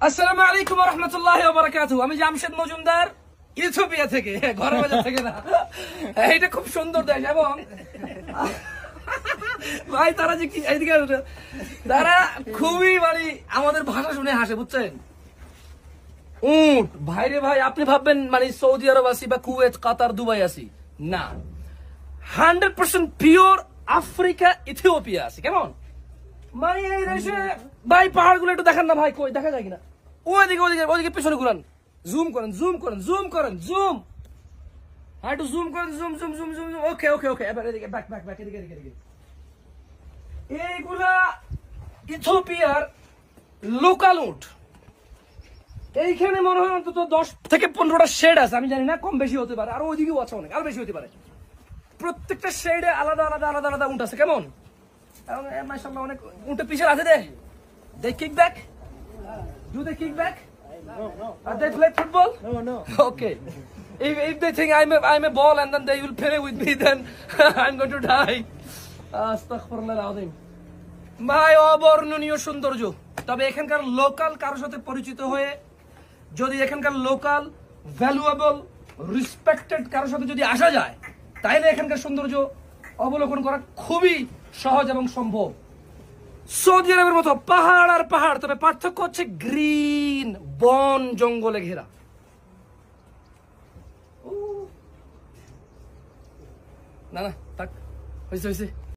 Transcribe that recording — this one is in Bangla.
আসসালামু আলাইকুম ওয়া রাহমাতুল্লাহি ওয়া বারাকাতুহু। আমি জামশেদ মজুমদার, ইথিওপিয়া থেকে, ঘরের বাজার থেকে না। এটা খুব সুন্দর দেশ এবং ভাই তারা যে কি এইদিকে তারা খুবই মানে আমাদের ভাষা শুনে হাসে, বুঝছেন? উট ভাইরে ভাই, আপনি ভাববেন মানে সৌদি আরব আছি বা কুয়েত, কাতার, দুবাই আছি, না, 100% পিওর আফ্রিকা, ইথিওপিয়া আছি। কেমন মানে এই দেশে ভাই পাহাড়গুলো একটু দেখেন না ভাই, কই দেখা যায় কিনা? ওইদিকে ওইদিকে ওইদিকে পেছনে ঘুরান, জুম করেন জুম করেন জুম করেন জুম, হ্যাঁ একটু জুম করেন, zoom zoom zoom zoom zoom, okay okay okay, এবার এদিকে ব্যাক ব্যাক ব্যাক, এদিকে এদিকে এদিকে। এইগুলা ইথিওপিয়ার লোকাল উট। এইখানে মনে হয় অন্তত 10 থেকে 15টা শেড আছে, আমি জানি না, কম বেশি হতে পারে, আর ওইদিকেও আছে অনেক, আরো বেশি হতে পারে। প্রত্যেকটা শেডে আলাদা আলাদা আলাদা আলাদা উট আছে। কেমন মাশাআল্লাহ, অনেক উটের পিছনে আছে। they kick back? Do they kick back? Are they play football? No. Okay. If they think I'm a ball and then they will play with me, then I'm going to die. আস্তাগফিরুল্লাহ আযীম। ভাই অবর্ণনীয় সৌন্দর্য। তবে এখানকার লোকাল কারোর সাথে পরিচিত হয়ে, যদি এখানকার লোকাল ভ্যালুয়েবল রেসপেক্টেড কারোর সাথে যদি আসা যায়, তাহলে এখানকার সৌন্দর্য অবলোকন করা খুবই সহজ এবং সম্ভব। সৌদি আরবের মতো পাহাড় আর পাহাড়, তবে পার্থক্য হচ্ছে গ্রিন, বন জঙ্গলে ঘেরা। না থাক, হয়েছে।